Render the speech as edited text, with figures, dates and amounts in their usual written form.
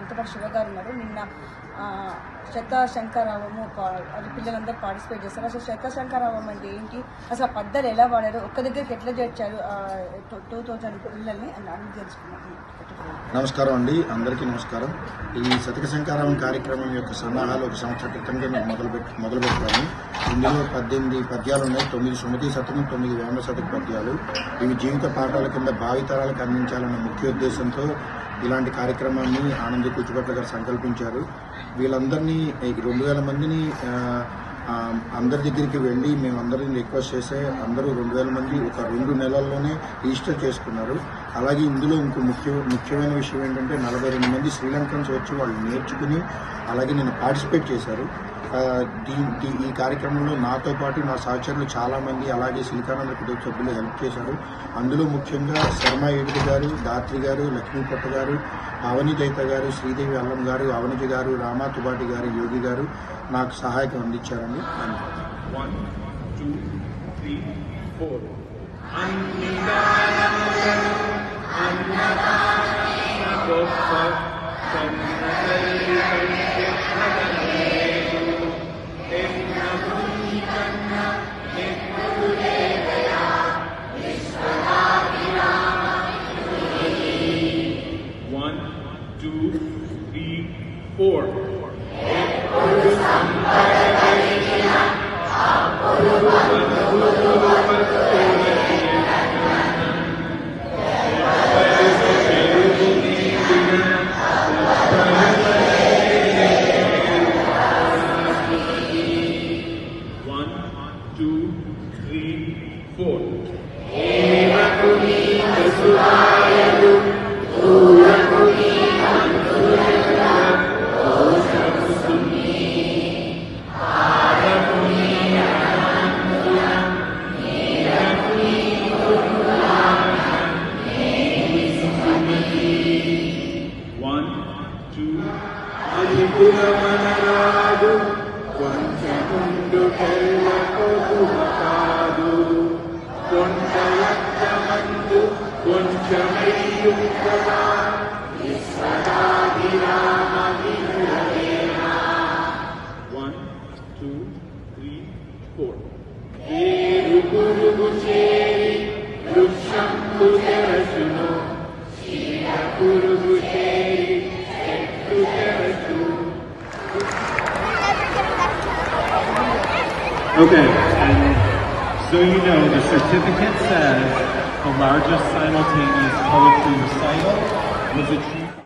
మనతో పాటు శివ గారు ఉన్నారు. నిన్న శత శంకరావము అది పిల్లలందరూ పార్టిసిపేట్ చేస్తారు. అసలు శత శంకరావం అంటే ఏంటి, అసలు పద్ధతులు ఎలా వాడారు, ఒక్క దగ్గరికి ఎట్లా చేర్చారు 2000 పిల్లల్ని అని అడిగి తెలుసుకున్నాను. నమస్కారం అండి, అందరికీ నమస్కారం. ఈ శతక శంకరావం కార్యక్రమం యొక్క సన్నాహాలు ఒక సంవత్సరం క్రితంగా మొదలుపెట్టాము. ఇందులో 18 పద్యాలు ఉన్నాయి. 9 సుమతి శతకం, 9 వేమన శతక పద్యాలు. ఇవి జీవిత పాఠాల కింద భావితరాలకు అందించాలన్న ముఖ్య ఉద్దేశంతో ఇలాంటి కార్యక్రమాన్ని ఆనంద్ కూచిభట్ల గారు సంకల్పించారు. వీళ్ళందరినీ 2000 మందిని అందరి దగ్గరికి వెళ్ళి మేమందరిని రిక్వెస్ట్ చేస్తే అందరూ 2000 మంది ఒక 2 నెలల్లోనే రిజిస్టర్ చేసుకున్నారు. అలాగే ఇందులో ఇంకో ముఖ్యమైన విషయం ఏంటంటే 42 మంది శ్రీలంకన్స్ వచ్చి వాళ్ళు నేర్చుకుని అలాగే నేను పార్టిసిపేట్ చేశారు. ఈ కార్యక్రమంలో నాతో పాటు నా సహచరులు చాలామంది అలాగే సిలికానంద కుటుంబ సభ్యులు హెల్ప్ చేశారు. అందులో ముఖ్యంగా శర్మ ఏడుగు గారు, దాత్రి గారు, లక్ష్మీపట్ట గారు, అవని దైత గారు, శ్రీదేవి అల్లం గారు, అవనిజ గారు, రామా తుబాటి గారు, యోగి గారు నాకు సహాయకం అందించారండి. మనరాదు కొంచెముండు కళ్ళకు కాదు కొంచెమందు కొంచెమయ్యుండగా విశ్వదాభిరామ వినురవేనా 1 2 3 4 ఏరు గురుగు చేరి వృక్షంబు తెరచును చీడ పురుగు చేరి చెట్టు తెరచు. Okay, and so you know, the certificate says the largest simultaneous poetry recital was achieved